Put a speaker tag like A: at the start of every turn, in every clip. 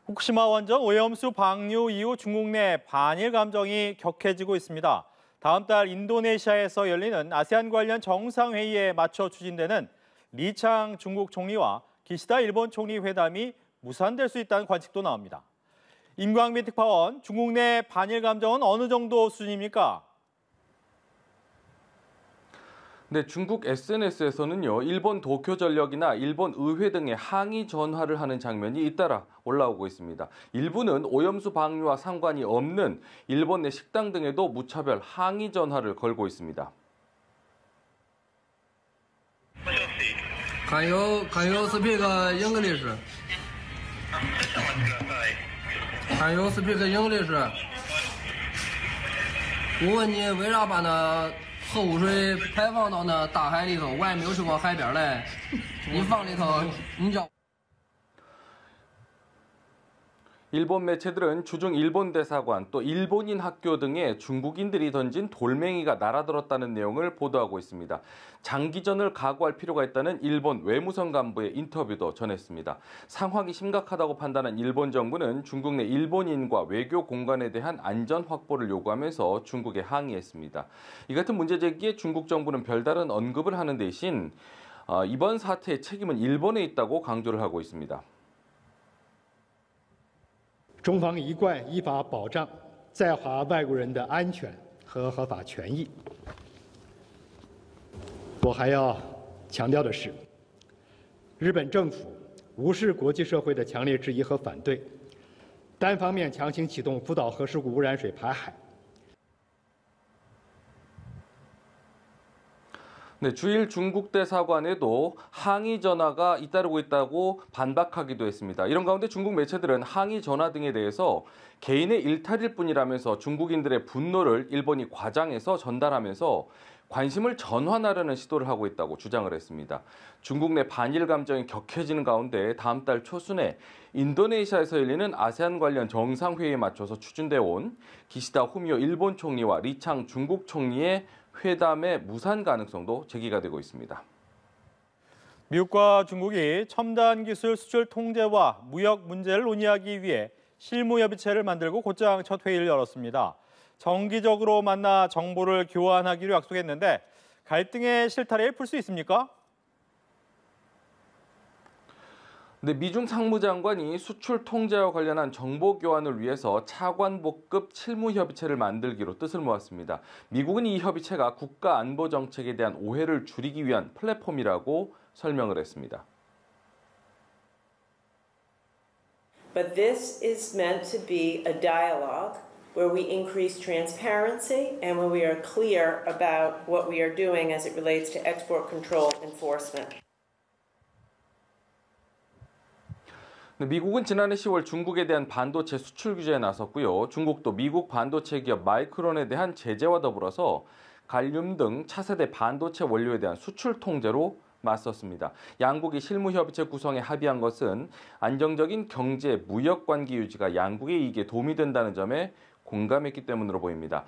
A: 후쿠시마 원전 오염수 방류 이후 중국 내 반일 감정이 격해지고 있습니다. 다음 달 인도네시아에서 열리는 아세안 관련 정상회의에 맞춰 추진되는 리창 중국 총리와 기시다 일본 총리 회담이 무산될 수 있다는 관측도 나옵니다. 임광빈 특파원, 중국 내 반일 감정은 어느 정도 수준입니까?
B: 네, 중국 SNS에서는요, 일본 도쿄전력이나 일본 의회 등의 항의 전화를 하는 장면이 잇따라 올라오고 있습니다. 일부는 오염수 방류와 상관이 없는 일본 내 식당 등에도 무차별 항의 전화를 걸고 있습니다.
C: 还有 speak English. 还有 speak English. 我问你为啥把那核污水排放到那大海里头？我还没有去过海边嘞。你放里头，你叫。
B: 일본 매체들은 주중 일본 대사관, 또 일본인 학교 등에 중국인들이 던진 돌멩이가 날아들었다는 내용을 보도하고 있습니다. 장기전을 각오할 필요가 있다는 일본 외무성 간부의 인터뷰도 전했습니다. 상황이 심각하다고 판단한 일본 정부는 중국 내 일본인과 외교 공간에 대한 안전 확보를 요구하면서 중국에 항의했습니다. 이 같은 문제 제기에 중국 정부는 별다른 언급을 하는 대신 이번 사태의 책임은 일본에 있다고 강조를 하고 있습니다.
D: 中方一贯依法保障在华外国人的安全和合法权益。我还要强调的是，日本政府无视国际社会的强烈质疑和反对，单方面强行启动福岛核事故污染水排海。
B: 네, 주일 중국 대사관에도 항의 전화가 잇따르고 있다고 반박하기도 했습니다. 이런 가운데 중국 매체들은 항의 전화 등에 대해서 개인의 일탈일 뿐이라면서 중국인들의 분노를 일본이 과장해서 전달하면서 관심을 전환하려는 시도를 하고 있다고 주장을 했습니다. 중국 내 반일 감정이 격해지는 가운데 다음 달 초순에 인도네시아에서 열리는 아세안 관련 정상회의에 맞춰서 추진돼 온 기시다 후미오 일본 총리와 리창 중국 총리의 회담의 무산 가능성도 제기가 되고 있습니다.
A: 미국과 중국이 첨단 기술 수출 통제와 무역 문제를 논의하기 위해 실무협의체를 만들고 곧장 첫 회의를 열었습니다. 정기적으로 만나 정보를 교환하기로 약속했는데 갈등의 실타래를 풀 수 있습니까?
B: 네, 미중 상무장관이 수출 통제와 관련한 정보 교환을 위해서 차관복급 실무협의체를 만들기로 뜻을 모았습니다. 미국은 이 협의체가 국가 안보 정책에 대한 오해를 줄이기 위한 플랫폼이라고 설명을 했습니다.
E: But this is meant to be a dialogue where we increase transparency and where we are clear about what we are doing as it relates to export control enforcement.
B: 미국은 지난해 10월 중국에 대한 반도체 수출 규제에 나섰고요. 중국도 미국 반도체 기업 마이크론에 대한 제재와 더불어서 갈륨 등 차세대 반도체 원료에 대한 수출 통제로 맞섰습니다. 양국이 실무협의체 구성에 합의한 것은 안정적인 경제, 무역 관계 유지가 양국의 이익에 도움이 된다는 점에 공감했기 때문으로 보입니다.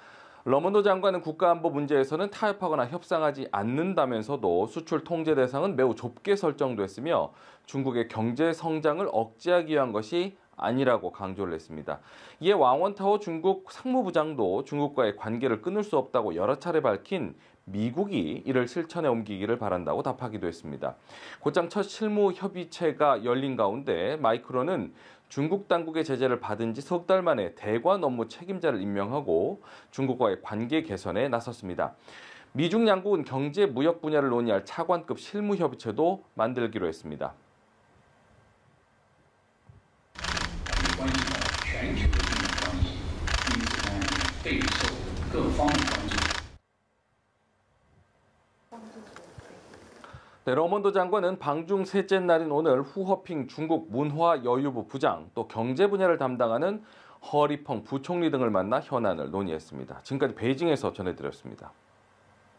B: 러먼도 장관은 국가안보 문제에서는 타협하거나 협상하지 않는다면서도 수출 통제 대상은 매우 좁게 설정됐으며 중국의 경제 성장을 억제하기 위한 것이 아니라고 강조를 했습니다. 이에 왕원타오 중국 상무부장도 중국과의 관계를 끊을 수 없다고 여러 차례 밝힌 미국이 이를 실천에 옮기기를 바란다고 답하기도 했습니다. 곧장 첫 실무 협의체가 열린 가운데 마이크론은 중국 당국의 제재를 받은 지 석 달 만에 대관 업무 책임자를 임명하고 중국과의 관계 개선에 나섰습니다. 미중 양국은 경제, 무역 분야를 논의할 차관급 실무협의체도 만들기로 했습니다. 네, 러먼도 장관은 방중 셋째 날인 오늘 후허핑 중국 문화여유부 부장, 또 경제 분야를 담당하는 허리펑 부총리 등을 만나 현안을 논의했습니다. 지금까지 베이징에서 전해드렸습니다.